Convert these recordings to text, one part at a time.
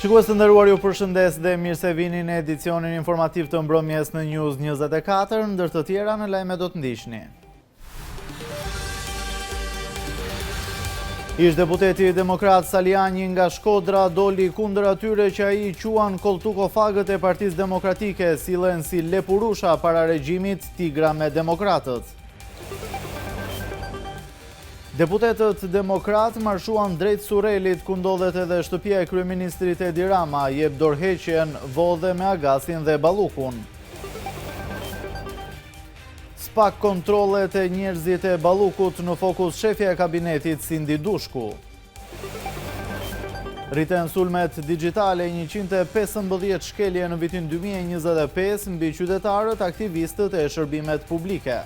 Shikues të nderuar, ju përshëndes dhe mirë se vini në edicionin informativ të mbrëmjes në News 24, ndër të tjera në lajme do të ndiqni. Ish deputeti demokrat Saliani nga Shkodra doli kundër atyre që ai quan koltukofagët e Partisë Demokratike, sillen si lepurusha para regjimit Tigra me demokratët. Deputetët demokrat marshuan drejt Surrelit, ku ndodhet edhe shtëpia e kryeministrit Edi Rama, jep dorëheqjen vodhe me Agasin dhe Ballukun. Spak kontrollet e njerëzit e Ballukut në fokus shefja e kabinetit Sindi Dushku. Rriten sulmet digjitale 115 shkelje në vitin 2025 mbi qytetarët, aktivistët e shërbimet publike.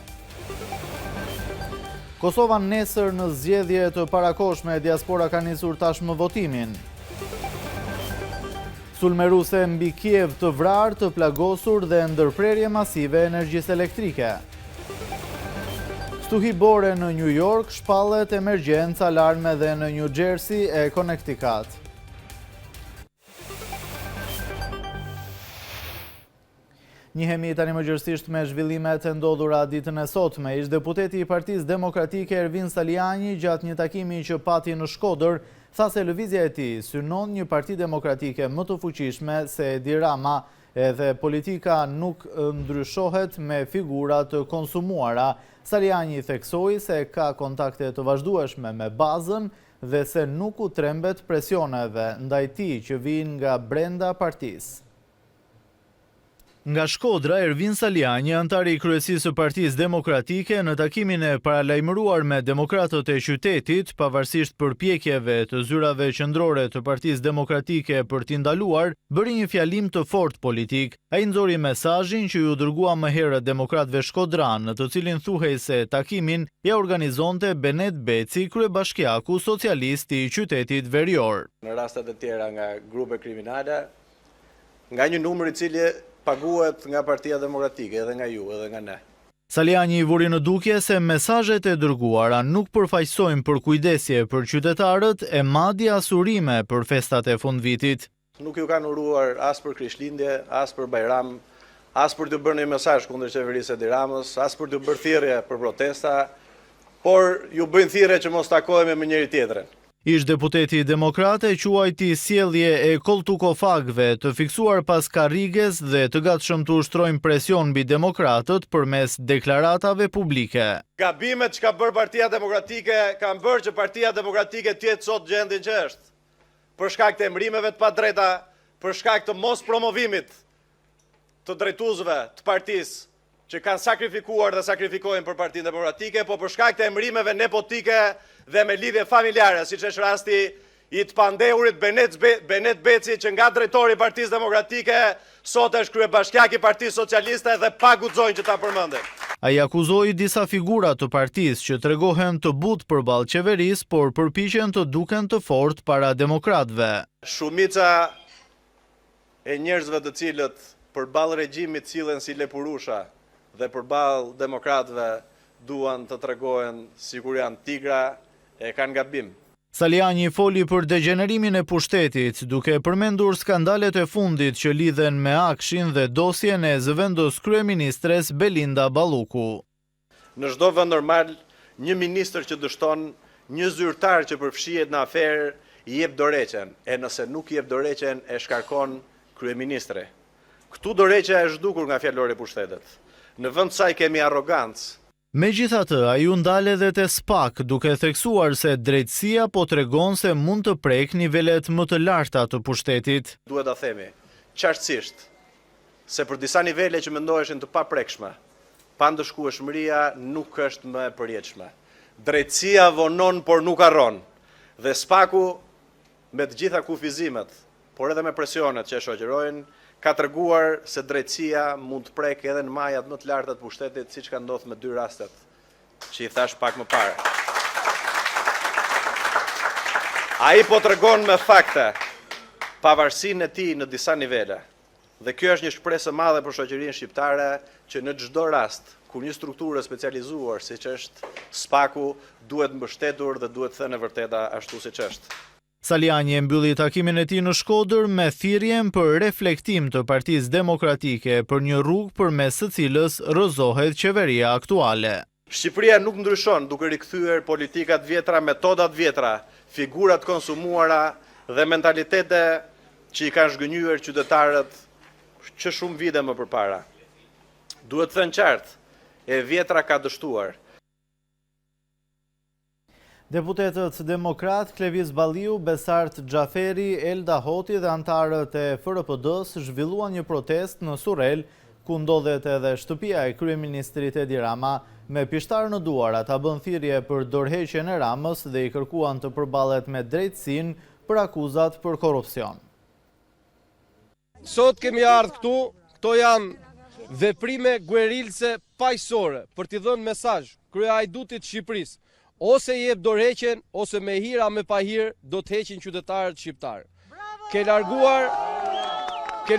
Kosova nesër në zgjedhje të parakoshme, diaspora ka nisur tashmë votimin. Sulme ruse mbi Kiev të vrarë, të plagosur dhe ndërprerje masive energjisë elektrike. Stuhi bore në New York, shpallet emergjencë, alarme dhe në New Jersey e Connecticut. Njihemi tani më gjërësisht me zhvillimet e ndodhura ditën e sotme. Ish deputeti i Partisë Demokratike Ervin Saliani, gjatë një takimi që pati në Shkodër, tha se lëvizja e tij synon një parti demokratike më të fuqishme se Edi Rama, edhe politika nuk ndryshohet me figura të konsumuara. Saliani theksoi se ka kontakte të vazhdueshme me bazën dhe se nuk u trembet presioneve ndaj tij që vijnë nga brenda partisë. Nga Shkodra, Ervin Saliani, antari i kryesisë së Partisë Demokratike, në takimin e paralajmëruar me demokratët e qytetit, pavarësisht përpjekjeve të zyrave qendrore të Partisë Demokratike për t'i ndaluar, bëri një fjalim të fortë politik. Ai nxori mesazhin që ju dërgua më herët demokratëve shkodran, në të cilin thuhej se takimin ja organizonte Benet Beci, kryebashkiaku socialist i qytetit verior. Në rastet e tjera nga grupe kriminale, nga një numër i cili paguhet nga Partia Demokratike, edhe nga ju, edhe nga ne. Saliani i vuri në dukje se mesazhet e dërguara nuk përfaqësojnë për kujdesje për qytetarët e madje as urime për festat e fundvitit. Nuk ju kanë uruar as për Krishtlindje, as për Bajram, as për të bërë një mesazh kundër qeverisë Edi Ramës, as për të bërë thirrje për protesta, por ju bëjnë thirrje që mos takohemi me njëri tjetrin. Ish deputeti demokrate quajti sjellje e koltukofagëve të fiksuar pas karriges dhe të gatshëm të ushtrojnë presion mbi demokratët përmes deklaratave publike. Gabimet që ka bërë Partia Demokratike kanë bërë që Partia Demokratike të jetë sot gjendjen që është. Për shkak të emrimeve të padrejta, për shkak të mos promovimit të drejtuesve të partisë që kanë sakrifikuar dhe sakrifikojnë për Partinë Demokratike, po për shkak të emrimeve nepotike dhe me lidhje familjare, siç është rasti i të pandehurit Benet Beci, që nga drejtori i Partisë Demokratike sot është kryebashkiak i Partisë Socialiste dhe pa guxojnë që ta përmendim. Ai akuzoi disa figura të partisë që tregohen të butë përballë qeverisë, por përpiqen të duken të fortë para demokratëve. Shumica e njerëzve të cilët përballë regjimit sillen si lepurusha dhe përballë demokratëve duan të tregohen sikur janë tigra, e kanë gabim. Saliani foli për degenerimin e pushtetit, duke përmendur skandalet e fundit që lidhen me Akshin dhe dosjen e zëvendos kryeministres Belinda Balluku. Në çdo vend normal, një ministër që dështon, një zyrtar që përfshihet në aferë i jep dorëheqjen, e nëse nuk i jep dorëheqjen e shkarkon kryeministri. Këtu dorëheqja e zhdukur nga fjalori i pushtetit. Në vend saj kemi arrogancë. Megjithatë, ai u ndal edhe te Spak, duke theksuar se drejtësia po tregon se mund të prek nivelet më të larta të pushtetit. Duhet ta themi qartësisht se për disa nivele që mendoheshin të paprekshme, pandëshkueshmëria nuk është më e përjetshme. Drejtësia vonon por nuk harron. Dhe Spaku, me të gjitha kufizimet, por edhe me presionet që e shoqërojnë, ka treguar se drejtësia mund të prek edhe në majat më të larta të pushtetit, siç ka ndodhur me dy rastet që i thash pak më parë. Ai po tregon me fakte pavarësinë e tij në disa nivele. Dhe kjo është një shpresë e madhe për shoqërinë shqiptare që në çdo rast kur një strukturë specializuar siç është Spaku duhet mbështetur dhe duhet thënë e vërteta ashtu siç është. Saliani e mbylli takimin e tij në Shkodër me thirrjen për reflektim të Partisë Demokratike për një rrugë përmes së cilës rrëzohet qeveria aktuale. Shqipëria nuk ndryshon duke rikthyer politikat vjetra, metodat vjetra, figurat konsumuara dhe mentalitete që i kanë zhgënjyer qytetarët që shumë vite më përpara. Duhet thënë qartë, e vjetra ka dështuar. Deputetët demokrat Klevis Balliu, Besart Xhaferi, Elda Hoti dhe antarët e FRPD-s zhvilluan një protest në Surrel, ku ndodhet edhe shtëpia e kryeministrit Edi Rama, me pishtar në duar ata bën thirrje për dorëheqjen e Ramës dhe i kërkuan të përballet me drejtësinë për akuzat për korrupsion. Sot kemi ardhur këtu, këto janë veprime guerilse paqësore për t'i dhënë mesazh kryeajdutit Shqipërisë. Ose jep dorëheqjen, ose me hira me pa hirë do të heqin qytetarët shqiptar. Ke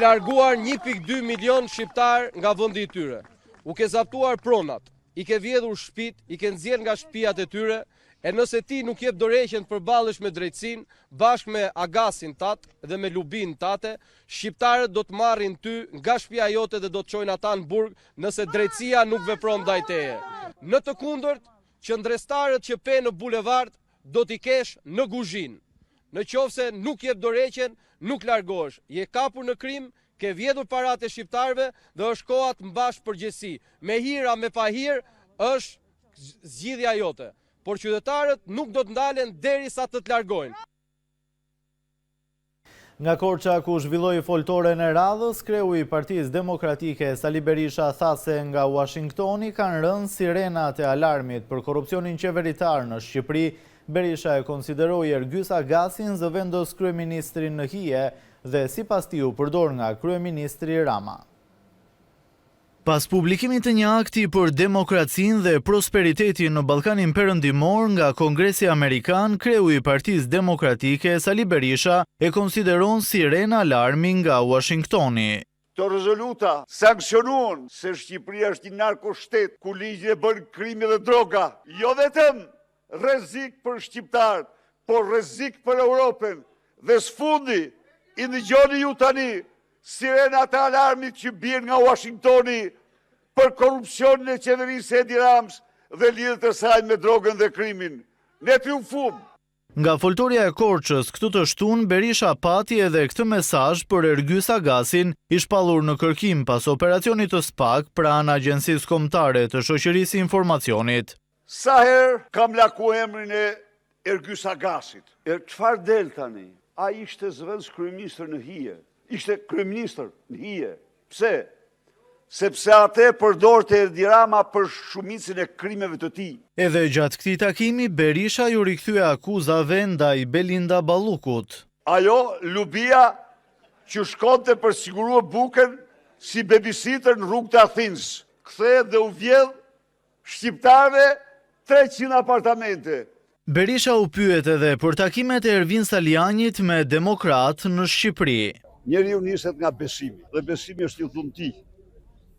larguar 1.2 milion shqiptar nga vendi i tyre. U ke zaptuar pronat, i ke vjedhur shtëpit, i ke nxjerr nga shtëpiat e tyre, e nëse ti nuk jep dorëheqjen të përballesh me drejtësinë, bashkë me agasin tat dhe me lubin tate, shqiptarët do të marrin ty nga shtëpia jote dhe do të çojnë ata në burg nëse drejtësia nuk vepron ndaj teje. Në të kundërt, qëndrestarët që pe në bulevard do t'i kesh në kuzhinë. Në qoftë se nuk jep dorëheqjen, nuk largohesh. Je kapur në krim, ke vjedhur paratë e shqiptarëve dhe është koha të mbash përgjegjësi. Me hira me pa hirë është zgjidhja jote. Por qytetarët nuk do të ndalen derisa të largojnë. Nga Korça, ku zhvilloi foltoren e radhës, kreu i Partisë Demokratike Sali Berisha tha se nga Washingtoni kanë rënë sirenat e alarmit për korrupsionin qeveritar në Shqipëri. Berisha e konsideroi Ergjys Agasin zëvendos kryeministrin në hije dhe sipas tij u përdor nga kryeministri Rama. Pas publikimit të një akti për demokracinë dhe prosperitetin në Ballkanin Perëndimor nga Kongresi Amerikan, kreu i Partisë Demokratike Sali Berisha e konsideron siren alarmi nga Washingtoni. Këto rezoluta sankcionuan se Shqipëria është një narkoshtet ku ligji e bën krime dhe droga. Jo vetëm rrezik për shqiptarët, por rrezik për Europën. Dhe sfundi, i dëgjoni ju tani, sirenat e alarmit që bien nga Washingtoni për korrupsionin e qeverisë Edi Ramës dhe lidhjet e saj me drogën dhe krimin. Ne triumfum. Nga foltorja e Korçës këtu të shtunë, Berisha pati edhe këtë mesazh për Ergjys Agasin, i shpallur në kërkim pas operacionit të SPAK pranë Agjencisë Kombëtare të Shoqërisë Informacionit. Sa herë kam laku emrin e Ergjys Agasit. Çfarë del tani? Ai ishte zëvendës kryeministër në hije. Ishte kryeministër në hije. Pse? Sepse atë përdorte Edi Rama për shumicën e krimeve të tij. Edhe gjatë këtij takimi, Berisha ju rikthye akuzave ndaj Belinda Ballukut. Ajo lubia që shkonte për siguruar bukën si babysitter në rrugë të Athinës. Kthehet dhe u vjedh shqiptarëve 300 apartamente. Berisha u pyet edhe për takimet e Ervin Salianit me demokrat në Shqipëri. Njeriu niset nga besimi, dhe besimi është një dhunti.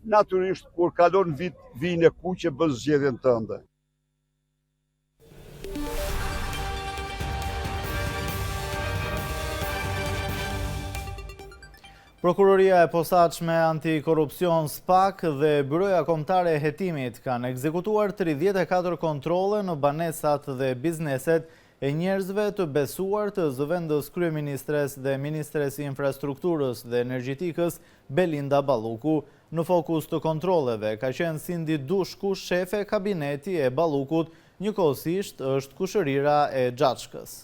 Natyrisht, kur kalon vit, vijnë e kuqe bën zgjedhjen tënde. Prokuroria e posaçme antikorrupsion SPAK dhe Byroja Kombëtare e Hetimit kanë ekzekutuar 34 kontrolle në banesat dhe bizneset e njerëzve të besuar të zëvendës kryeministres dhe ministres i infrastrukturës dhe energjetikës Belinda Balluku. Në fokus të kontrolleve ka qenë Sindi Dushku, shefe kabineti e Ballukut, njëkohësisht është kushërira e Xhaçkës.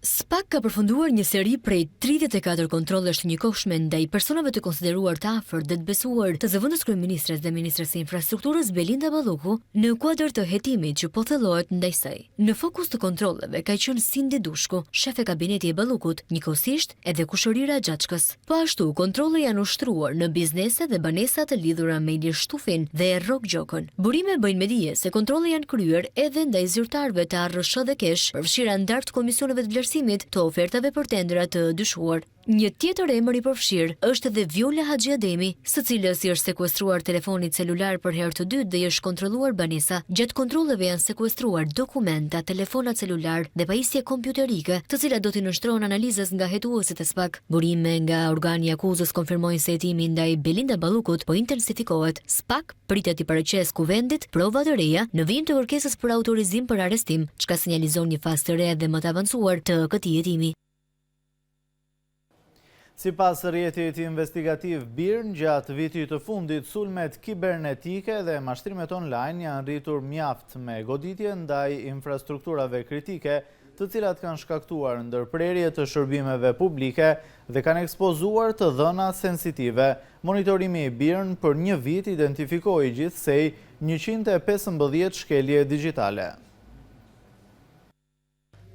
SPAK ka përfunduar një seri prej 34 kontrollesh të njëkohshme ndaj personave të konsideruar të afërt dhe të besuar të zëvendës kryeministres dhe ministres së infrastrukturës Belinda Balluku në kuadër të hetimit që po thellohet ndaj saj. Në fokus të kontrolleve ka qenë Sindi Dushku, shefe kabineti e Ballukut, njëkohësisht edhe kushërira e Xhaçkës. Po ashtu, kontrolle janë ushtruar në biznese dhe banesa të lidhura me Ilir Shtufin dhe Rock Gjokën. Burime bëjnë me dije se kontrolle janë kryer edhe ndaj zyrtarëve të ARSH dhe Kesh, përfshira ndartë komisioneve të vlerësimit të ofertave për tendera të dyshuar. Një tjetër emër i përfshirë është edhe Viola Haxhiademi, së cilës i është sekuestruar telefoni celular për herë të dytë dhe i është kontrolluar banesa. Gjatë kontrolleve janë sekuestruar dokumenta, telefona celular dhe pajisje kompjuterike, të cilat do t'i nështrohen analizës nga hetuesit e SPAK. Burime nga organi i akuzës konfirmojnë se hetimi ndaj Belinda Ballukut po intensifikohet. SPAK pritet i paraqesë kuvendit prova të reja në vijim të kërkesës për autorizim për arrestim, çka sinjalizon një fazë të re dhe më të avancuar të këtij hetimi. Sipas rrjetit investigativ BIRN, gjatë vitit të fundit, sulmet kibernetike dhe mashtrimet online janë rritur mjaft me goditje ndaj infrastrukturave kritike, të cilat kanë shkaktuar ndërprerje të shërbimeve publike dhe kanë ekspozuar të dhëna sensitive. Monitorimi i BIRN për një vit identifikoi gjithsej 115 shkelje digjitale.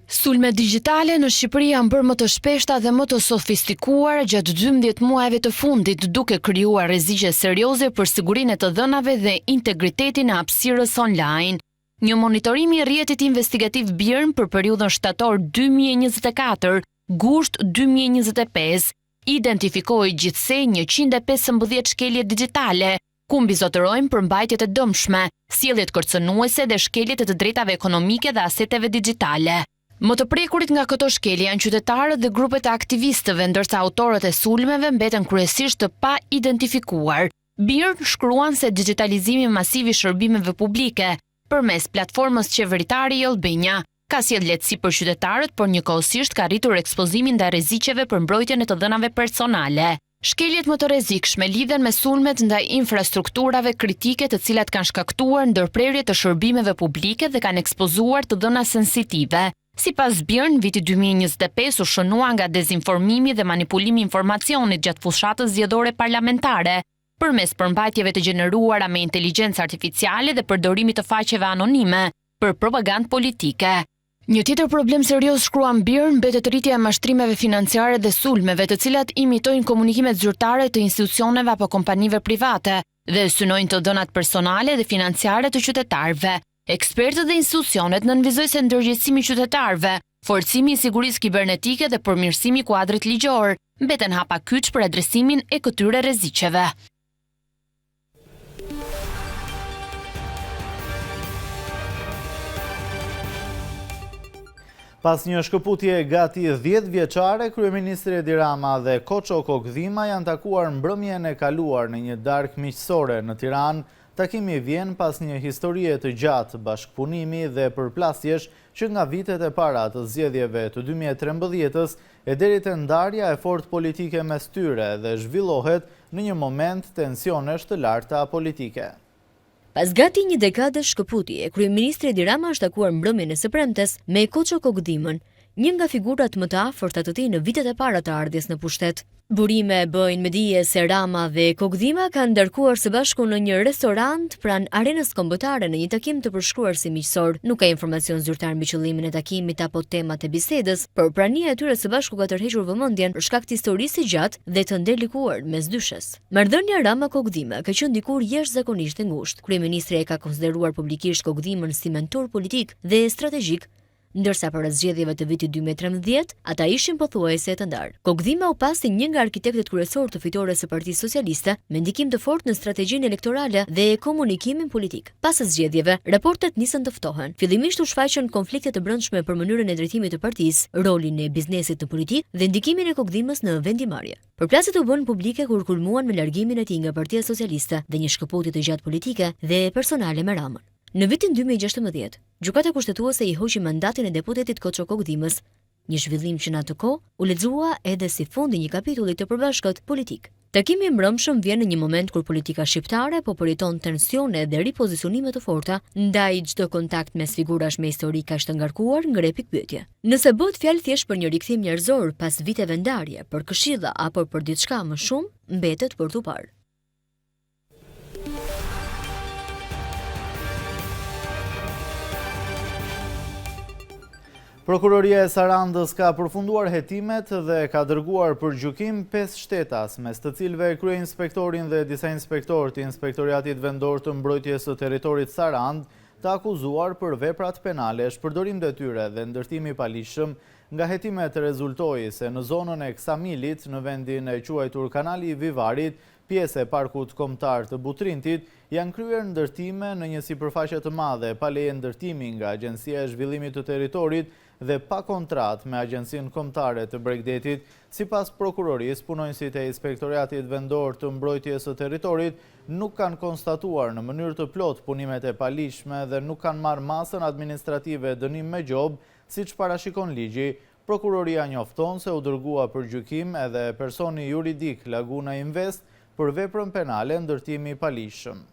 Sulmet digjitale në Shqipëri janë bërë më të shpeshta dhe më të sofistikuara gjatë 12 muajve të fundit, duke krijuar rreziqe serioze për sigurinë e të dhënave dhe integritetin e hapësirës online. Një monitorim i rrjetit investigativ BIRN për periudhën shtator 2024, gusht 2025 identifikoi gjithsej 115 shkelje digjitale, ku mbizotërojnë përmbajtjet e dëmshme, sjelljet kërcënuese dhe shkeljet e të drejtave ekonomike dhe aseteve digjitale. Më të prekurit nga këto shkelje janë qytetarët dhe grupet e aktivistëve, ndërsa autorët e sulmeve mbeten kryesisht të pa identifikuar. BIRN shkruan se digitalizimi masiv i shërbimeve publike përmes platformës qeveritare i Albania ka sjell lehtësi për qytetarët, por njëkohësisht ka rritur ekspozimin ndaj rreziqeve për mbrojtjen e të dhënave personale. Shkeljet më të rrezikshme lidhen me sulmet ndaj infrastrukturave kritike, të cilat kanë shkaktuar ndërprerje të shërbimeve publike dhe kanë ekspozuar të dhëna sensitive. Sipas BIRN, viti 2025 u shënua nga dezinformimi dhe manipulimi i informacionit gjatë fushatës zgjedhore parlamentare, përmes përmbajtjeve të gjeneruara me inteligjencë artificiale dhe përdorimit të faqeve anonime për propagandë politike. Një tjetër problem serioz, shkruan BIRN, mbetet rritja e mashtrimeve financiare dhe sulmeve, të cilat imitojnë komunikimet zyrtare të institucioneve apo kompanive private dhe synojnë të dhënat personale dhe financiare të qytetarëve. Ekspertët dhe institucionet nënvizojnë se ndërgjegjësimi i qytetarëve, forcimi i sigurisë kibernetike dhe përmirësimi i kuadrit ligjor mbeten hapa kyç për adresimin e këtyre rreziqeve. Pas një shkëputje gati 10 vjeçare, kryeministri Edi Rama dhe Koço Kokdhima janë takuar mbrëmjen e kaluar në një darkë miqësore në Tiranë. Takimi vjen pas një historie të gjatë bashkëpunimi dhe përplasjesh që nga vitet e para të zgjedhjeve të 2013-s e deri te ndarja e fortë politike mes tyre dhe zhvillohet në një moment tensionesh të larta politike. Pas gati një dekade shkëputje, kryeministri Edi Rama është takuar mbrëmjen e së premtes me Koço Kokdhimën, një nga figurat më të afërta të tij në vitet e para të ardhjes në pushtet. Burime bëjnë me dije se Rama dhe Kokdhima kanë ndarkuar së bashku në një restorant pranë arenës kombëtare në një takim të përshkruar si miqësor. Nuk ka informacion zyrtar mbi qëllimin e takimit apo temat e bisedës, por prania e tyre së bashku ka tërhequr vëmendjen për shkak të historisë së gjatë dhe të ndërlikuar mes dyshes. Marrëdhënia Rama-Kokdhima ka qenë dikur jashtëzakonisht e ngushtë. Kryeministri e ka konsideruar publikisht Kokdhimën si mentor politik dhe strategjik, ndërsa para zgjedhjeve të vitit 2013, ata ishin pothuajse të ndarë. Kokdhima u pas si një nga arkitektët kryesor të fitores së Partisë Socialiste, me ndikim të fortë në strategjinë elektorale dhe komunikimin politik. Pas zgjedhjeve, raportet nisën të ftohen. Fillimisht u shfaqën konflikte të brendshme për mënyrën e drejtimit të partisë, rolin e biznesit në politikë dhe ndikimin e Kokdhimës në vendimarrje. Përplasjet u bën publike kur kulmuan me largimin e tij nga Partia Socialiste dhe një shkëputje të gjatë politike dhe personale me Ramën. Në vitin 2016, gjykata kushtetuese i hoqi mandatin e deputetit Koço Kokdhimës, një zhvillim që në atë kohë u lexua edhe si fundi një kapitulli të përbashkët politik. Takimi i mbrëmshëm vjen në një moment kur politika shqiptare po përjeton tensione dhe ripozicionime të forta, ndaj çdo kontakt mes figurash me histori kaq të ngarkuar ngre pikpyetje. Nëse bëhet fjalë thjesht për një rikthim njerëzor pas viteve ndarje, për këshilla apo për diçka më shumë, mbetet për tu parë. Prokuroria e Sarandës ka përfunduar hetimet dhe ka dërguar për gjykim 5 shtetas, mes të cilëve kryeinspektorin dhe disa inspektorë të Inspektoriatit Vendor të Mbrojtjes së Territorit Sarandë të akuzuar për veprat penale, shpërdorim detyre dhe ndërtim i paligjshëm Nga hetimet rezultoi se në zonën e Ksamilit, në vendin e quajtur Kanali i Vivarit, pjesë e parkut kombëtar të Butrintit, janë kryer ndërtime në një sipërfaqe të madhe pa leje ndërtimi nga Agjencia e Zhvillimit të Territorit dhe pa kontratë me Agjencinë Kombëtare të Bregdetit. Sipas prokurorisë, punonjësit e Inspektoratit Vendor të Mbrojtjes së Territorit nuk kanë konstatuar në mënyrë të plot punimet e palishme dhe nuk kanë marrë masën administrative dënim me gjobë, siç parashikon ligji. Prokuroria njofton se u dërgua për gjykim edhe personi juridik Laguna Invest për veprën penale ndërtimi i palishëm.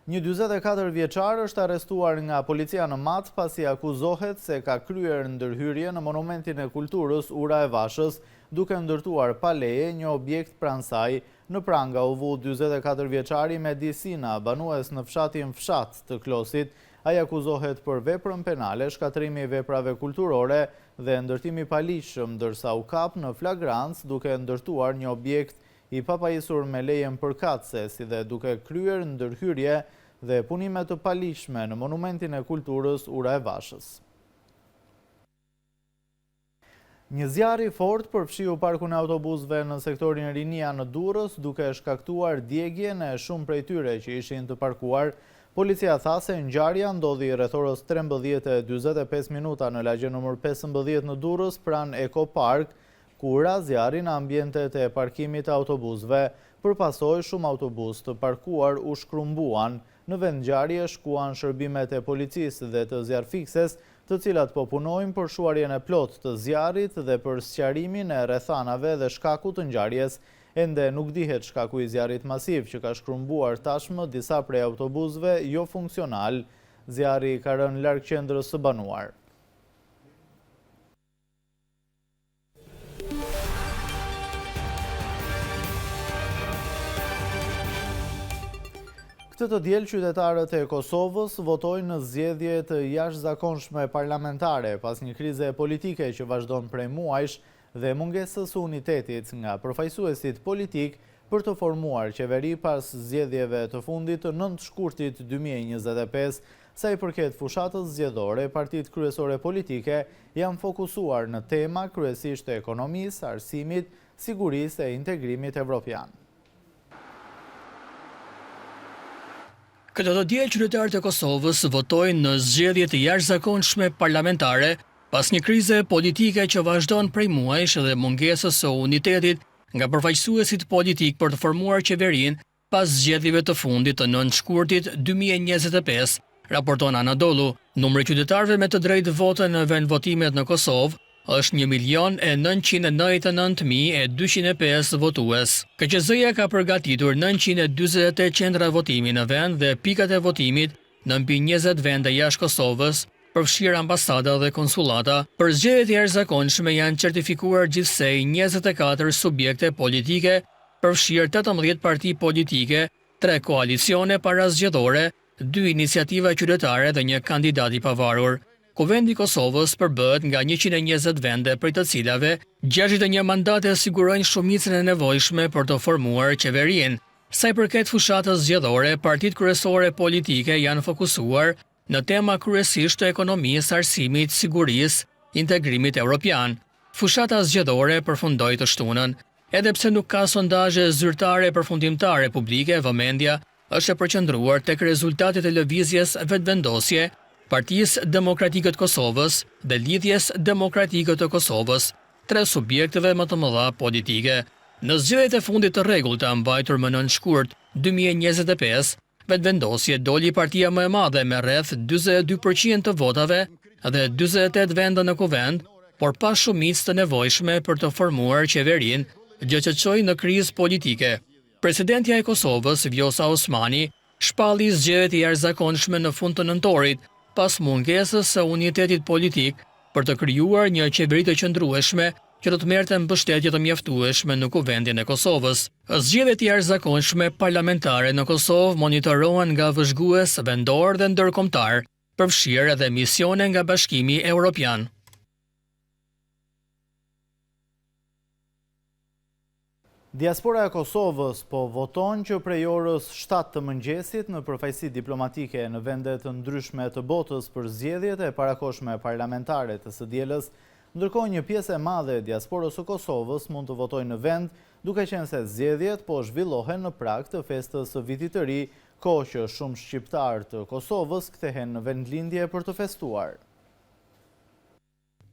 Një 44 vjeçar është arrestuar nga policia në Mat pasi akuzohet se ka kryer ndërhyrje në Monumentin e Kulturës Ura e Vashës, duke ndërtuar pa leje një objekt pranë saj. Në pranga u vu 44 vjeçari Medisina, banues në fshatin Fshat të Klosit. Ai akuzohet për veprën penale, shkatrimi i veprave kulturore dhe ndërtimi palishëm, ndërsa u kap në flagrancë duke ndërtuar një objekt i papajisur me lejen përkatëse, si dhe duke kryer ndërhyrje dhe punime të palishme në Monumentin e Kulturës Ura e Vashës. Një zjarr i fortë përfshiu parkun e autobusëve në sektorin Rinia në Durrës, duke shkaktuar djegjen e shumë prej tyre që ishin të parkuar. Policia tha se ngjarja ndodhi rreth orës 13:45 minuta në lagjen nr. 15 në Durrës pranë Eko Park, ku ra zjarri në ambientet e parkimit të autobusëve. Përpasoj, shumë autobus të parkuar u shkrumbuan. Në vend ngjarje shkuan shërbimet e policisë dhe të zjarrfikses, të cilat po punojnë për shuarjen e plot të zjarrit dhe për sqarimin e rrethanave dhe shkakut të ngjarjes. Ende nuk dihet shkaku i zjarrit masiv që ka shkrumbuar tashmë disa prej autobusëve jo funksional. Zjarri ka rënë larg qendrës së banuar. Këtë të diel qytetarët e Kosovës votojnë në zgjedhje të jashtëzakonshme parlamentare pas një krize politike që vazhdon prej muajsh dhe mungesës së unitetit nga përfaqësuesit politik për të formuar qeveri pas zgjedhjeve të fundit të 9 shkurtit 2025. Sa i përket fushatës zgjedhore, partitë kryesore politike janë fokusuar në tema kryesisht të ekonomisë, arsimit, sigurisë e integrimit evropian. Këtë të diel qytetarët e Kosovës votojnë në zgjedhje të jashtëzakonshme parlamentare pas një krize politike që vazhdon prej muajsh dhe mungesës së unitetit nga përfaqësuesit politik për të formuar qeverinë pas zgjedhjeve të fundit të 9 shkurtit 2025, raporton Anadolu. Numri qytetarëve me të drejtë vote në vendvotimet në Kosovë është 1.999.205 votues. KQZ-ja ka përgatitur 948 qendra votimi në vend dhe pikat e votimit në mbi 20 vende jashtë Kosovës, përfshirë ambasada dhe konsulata. Për zgjedhjet e jashtëzakonshme janë certifikuar gjithsej 24 subjekte politike, përfshirë 18 parti politike, 3 koalicione parazgjedhore, 2 iniciativa qytetare dhe një kandidat i pavarur. Kuvendi i Kosovës përbëhet nga 120 vende, prej të cilave 61 mandate sigurojnë shumicën e nevojshme për të formuar qeverinë. Sa i përket fushatës zgjedhore, partitë kryesore politike janë fokusuar në tema kryesisht të ekonomisë, arsimit, sigurisë, integrimit evropian. Fushata zgjedhore përfundoi të shtunën. Edhe pse nuk ka sondazhe zyrtare përfundimtare publike, vëmendja është e përqendruar tek rezultatet e lëvizjes vetëvendosje Partisë Demokratike të Kosovës dhe Lidhjes Demokratike të Kosovës, 3 subjekteve më të mëdha politike. Në zgjedhjet e fundit të rregulta mbajtur më 9 shkurt 2025, vetëvendosje doli partia më e madhe me rreth 42% të votave dhe 48 vende në kuvend, por pa shumicë të nevojshme për të formuar qeverinë, gjë që çoi në krizë politike. Presidentja e Kosovës, Vjosa Osmani, shpalli zgjedhjet e jashtëzakonshme në fund të nëntorit, pas mungesës së unitetit politik për të krijuar një qeveri të qëndrueshme që do të merrte mbështetje të mjaftueshme në kuvendin e Kosovës. Zgjedhjet e jashtëzakonshme parlamentare në Kosovë monitorohen nga vëzhgues vendor dhe ndërkombëtar, përfshirë edhe misione nga Bashkimi Evropian. Diaspora e Kosovës po voton që prej orës 7 të mëngjesit në përfaqësi diplomatike në vende të ndryshme të botës për zgjedhjet e parakohshme parlamentare të së dielës, ndërkohë një pjesë e madhe e diasporës së Kosovës mund të votojë në vend, duke qenë se zgjedhjet po zhvillohen në prag të festës së Vitit të Ri, kohë që shumë shqiptarë të Kosovës kthehen në vendlindje për të festuar.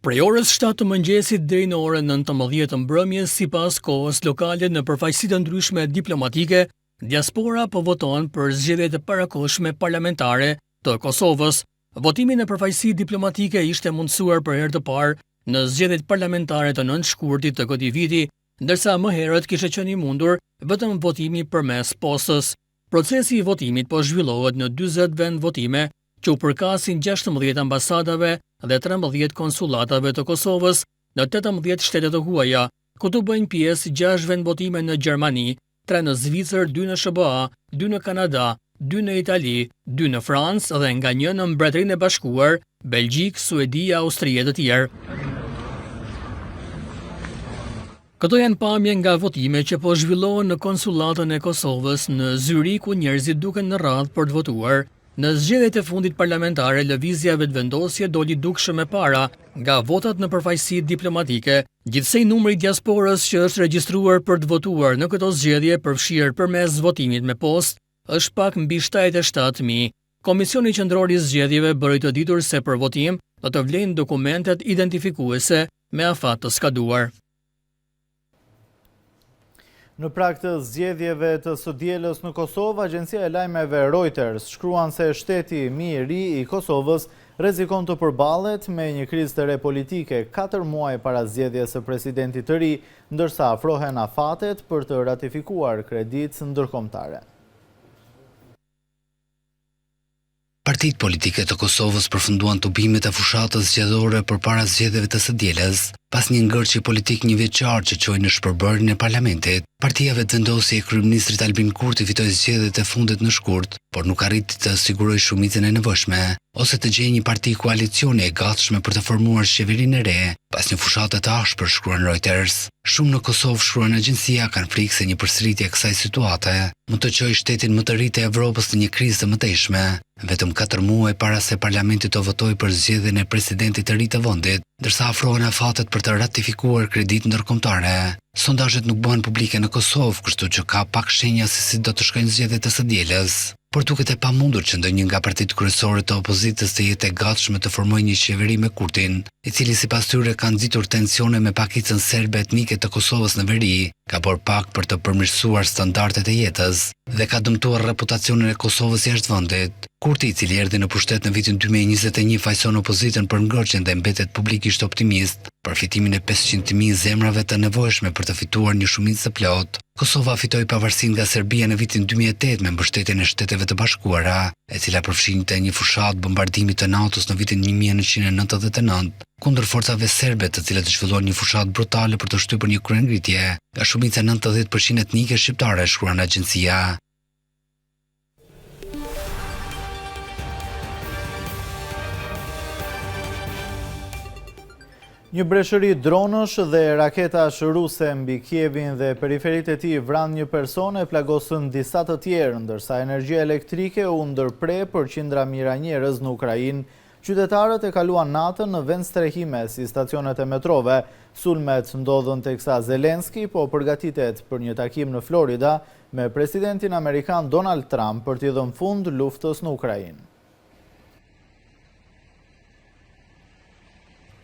Prej orës 7 të mëngjesit deri në orën 19 të mbrëmjes, sipas kohës lokale në përfaqësi të ndryshme diplomatike, diaspora po voton për zgjedhjet e parakohshme parlamentare të Kosovës. Votimi në përfaqësi diplomatike ishte mundësuar për herë të parë në zgjedhjet parlamentare të 9 shkurtit të këtij viti, ndërsa më herët kishte qenë i mundur vetëm votimi përmes postës. Procesi i votimit po zhvillohet në 40 vend votime, që u përkasin 16 ambasadave dhe 13 konsulatave të Kosovës në 18 shtete të huaja, ku të bëjnë pjesë 6 vend votime në Gjermani, 3 në Zvicër, 2 në SBA, 2 në Kanada, 2 në Itali, 2 në Francë dhe nga 1 në Mbretërinë e Bashkuar, Belgjik, Suedi, Austri e të tjerë. Këto janë pamje nga votime që po zhvillohen në konsulatën e Kosovës në Zyri, ku njerëzit duken në radhë për të votuar. Në zgjedhjet e fundit parlamentare, lëvizja vetëvendosje doli dukshëm e para nga votat në përfaqësi diplomatike. Gjithsej numri i diasporës që është regjistruar për të votuar në këto zgjedhje përfshirë përmes votimit me postë është pak mbi 77.000. Komisioni Qendror i Zgjedhjeve bëri të ditur se për votim do të vlen dokumentet identifikuese me afat të skaduar. Në prag të zgjedhjeve të së dielës në Kosovë, agjencia e lajmeve Reuters shkruan se shteti më i ri i Kosovës rrezikon të përballet me një krizë të re politike 4 muaj para zgjedhjes së presidentit të ri, ndërsa afrohen afatet për të ratifikuar kredit ndërkombëtare. Partitë politike të Kosovës përfunduan tubimet e fushatës zgjedhore përpara zgjedhjeve të së dielës, pas një ngërçi politik një vjeçar që çoi në shpërbërjen e parlamentit. Partia vetëvendosje e kryeministrit Albin Kurti fitoi zgjedhjet e fundit në shkurt, por nuk arriti të sigurojë shumicën e nevojshme ose të gjejë një parti koalicioni e gatshme për të formuar qeverinë e re, pas një fushate të ashpër, shkruan Reuters. Shumë në Kosovë, shkruan agjencia, kanë frikë se një përsëritje e kësaj situate mund të çojë shtetin më të ri të Evropës në një krizë të mëtejshme, vetëm 4 muaj para se parlamenti të votojë për zgjedhjen e presidentit të ri të vendit, ndërsa afrohen afatet për të ratifikuar kredit ndërkombëtare. Sondazhet nuk bëhen publike në Kosovë, kështu që ka pak shenja se si do të shkojnë zgjedhjet e së dielës. Por duket e pamundur që ndonjë nga partitë kryesore të opozitës të jetë e gatshme të formojë një qeveri me Kurtin, i cili sipas tyre ka nxitur tensione me pakicën serbe etnike të Kosovës në veri, ka bërë pak për të përmirësuar standardet e jetës dhe ka dëmtuar reputacionin e Kosovës jashtë vendit. Kurti, i cili erdhi në pushtet në vitin 2021, fajson opozitën për ngërçjen dhe mbetet publikisht optimist për fitimin e 500.000 zemrave të nevojshme për të fituar një shumicë të plotë. Kosova fitoi pavarësinë nga Serbia në vitin 2008 me mbështetjen e Shteteve të Bashkuara, e cila përfshinte një fushatë bombardimi të NATO-s në vitin 1999 kundër forcave serbe, të cilat zhvilluan një fushatë brutale për të shtypur një kryengritje nga shumica 90% etnike shqiptare, shkruan agjencia. Një breshëri dronësh dhe raketash ruse mbi Kievin dhe periferitë e tij vran një person e plagosën disa të tjerë, ndërsa energjia elektrike u ndërpre për qindra mijëra njerëz në Ukrainë. Qytetarët e kaluan natën në vend strehime si stacionet e metrove. Sulmet ndodhen teksa Zelenski po përgatitet për një takim në Florida me presidentin amerikan Donald Trump për t'i dhënë fund luftës në Ukrainë.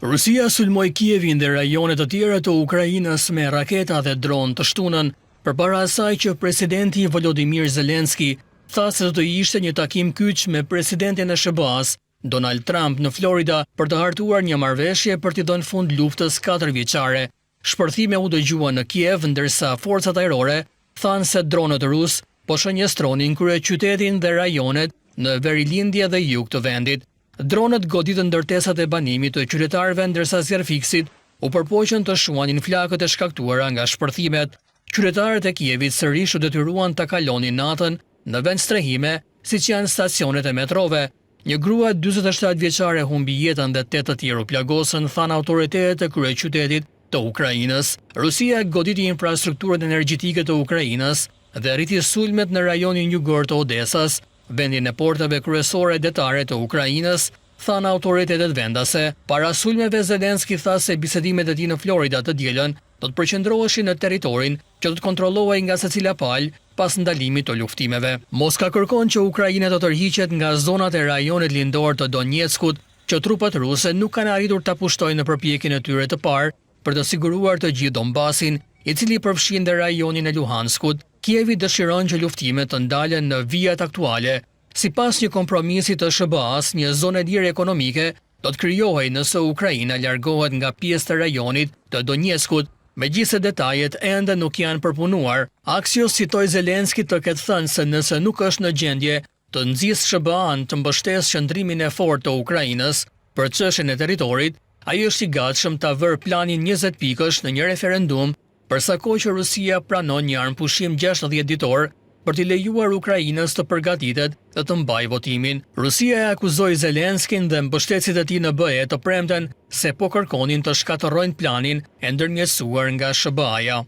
Rusia sulmoi Kievin dhe rajonet të tjera të Ukrainës me raketa dhe dron të shtunën, përpara asaj që presidenti Volodymyr Zelenski tha se do të ishte një takim kyç me presidentin e SBA-s, Donald Trump, në Florida për të hartuar një marrëveshje për t'i dhënë fund luftës 4 vjeçare. Shpërthime u dëgjuan në Kiev, ndërsa forcat ajrore thanë se dronët rus po shënjestronin kryeqytetin dhe rajonet në verilindje dhe jug të vendit. Dronët goditën ndërtesat e banimit të qytetarëve, ndërsa zjarfiksit u përpoqën të shuanin flakët e shkaktuara nga shpërthimet. Qytetarët e Kievit sërish u detyruan të kalonin natën në vend strehime, siç janë stacionet e metrove. Një grua 47 vjeçare humbi jetën dhe 8 të tjerë u plagosën, thanë autoritetet e kryeqytetit të Ukrainës, Rusia goditi infrastrukturën energjetike të Ukrainës dhe rriti sulmet në rajonin jugor të Odesas, vendin e portave kryesore detare të Ukrainës, thanë autoritetet vendase. Para sulmeve Zelenski tha se bisedimet e tij në Florida të dielën do të përqendroheshin në territorin që do të kontrollohej nga secila palë pas ndalimit të luftimeve. Moska kërkon që Ukraina të tërhiqet nga zonat e rajonit lindor të Donetskut, që trupat ruse nuk kanë arritur ta pushtojnë në përpjekjen e tyre të parë për të siguruar të gjithë Donbasin, i cili përfshin dhe rajonin e Luhanskut. Kievi dëshiron që luftimet të ndalen në vijat aktuale. Sipas një kompromisi të SBA-s, një zonë lirë ekonomike do të krijohej nëse Ukraina largohet nga pjesë të rajonit të Donetskut, megjithëse detajet ende nuk janë përpunuar. Axios citoi Zelenski të ketë thënë se nëse nuk është në gjendje të nxjisë SBA-n të mbështesë qëndrimin e fortë të Ukrainës për çështjen e territorit, ai është i gatshëm ta vërë planin 20 pikësh në një referendum, përsa kohë që Rusia pranon një armpushim 16 ditor për t'i lejuar Ukrainës të përgatitet dhe të mbajë votimin. Rusia e akuzoi Zelenskin dhe mbështetësit e tij në BE të premten se po kërkonin të shkatërrojnë planin e ndërmjetësuar nga SBA-ja.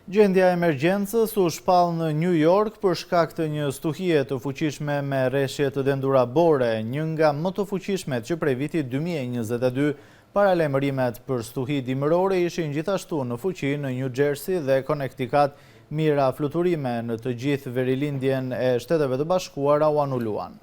Gjendja e emergjencës u shpall në New York për shkak të një stuhie të fuqishme me rreshje të dendura bore, një nga më të fuqishmet që prej vitit 2022. Paralajmërimet për stuhi dimërore ishin gjithashtu në fuqi në New Jersey dhe Connecticut. Mira fluturime në të gjithë verilindjen e Shteteve të Bashkuara u anuluan.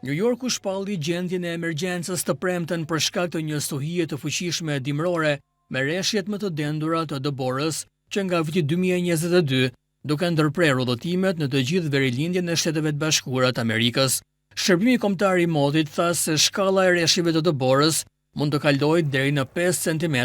New Yorku shpalli gjendjen e emergjencës të premten për shkak të një stuhie të fuqishme dimërore me rreshjet më të dendura të dëborës që nga viti 2022 duke ndërprerë udhëtimet në të gjithë verilindjen e Shteteve të Bashkuara të Amerikës. Shërbimi kombëtar i motit tha se shkalla e rreshjeve të dëborës mund të kalojë deri në 5 cm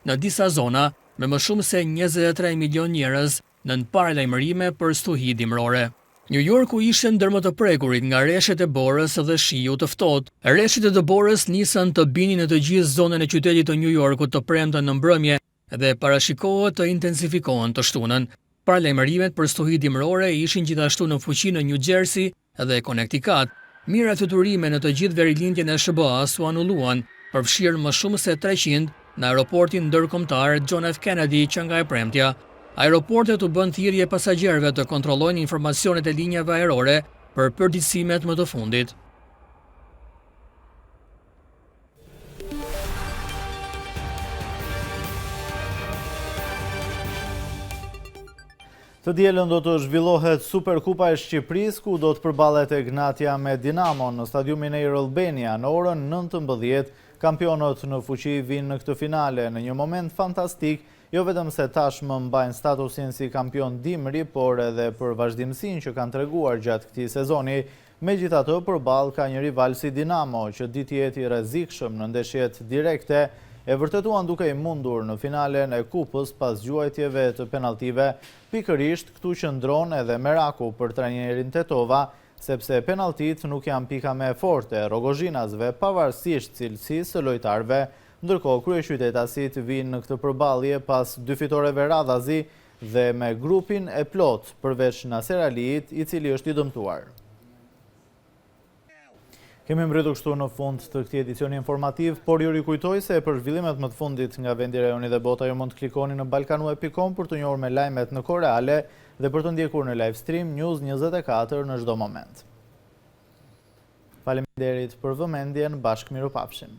në disa zona me më shumë se 23 milion njerëz në paralajmërime për stuhi dimërore. New Yorku ishte ndër më të prekurit nga rreshjet e borës dhe shiu të ftohtë. Rreshjet e dëborës nisën të binin në të gjithë zonën e qytetit të New Yorkut të premten në mbrëmje dhe parashikohet të intensifikohen të shtunën. Paralajmërimet për stuhi dimërore ishin gjithashtu në fuqi në New Jersey dhe Connecticut. Mira fluturime në të gjithë verilindjen e SBA-s u anulluan, përfshirë më shumë se 300 në aeroportin ndërkombëtar John F. Kennedy që nga e premtja. Aeroportet u bën thirrje pasagjerëve të kontrollojnë informacionet e linjave ajrore për përditësimet më të fundit. Të dielën do të zhvillohet Superkupa e Shqipërisë, ku do të përballet Egnatia me Dinamo në stadiumin Air Albania në orën 19. Kampionët në fuqi vinë në këtë finale në një moment fantastik, jo vetëm se tashmë mbajnë statusin si kampion dimri, por edhe për vazhdimsinë që kanë treguar gjatë këtij sezoni. Megjithatë, përballë ka një rival si Dinamo, që ditë jeti rrezikshëm në ndeshjet direkte, e vërtetuan duke i mundur në finalen e kupës pas gjuajtjeve të penaltive. Pikërisht këtu qëndron edhe meraku për trajnerin Tetova, sepse penaltit nuk janë pika më e forte Rogozhinasve pavarësisht cilësisë së lojtarëve, ndërkohë kryeqytetasit vinë në këtë përballje pas 2 fitoreve radhazi dhe me grupin e plot përveç Naser Aliit, i cili është i dëmtuar. Kemi mbritur kështu në fund të këtij edicioni informativ, por ju rikujtoj se për zhvillimet më të fundit nga vendi, rajoni dhe bota ju mund të klikoni në balkanu.com për të njohur me lajmet në kohë reale dhe për të ndjekur në live stream News 24 në çdo moment. Faleminderit për vëmendjen, bashkë mirupafshim.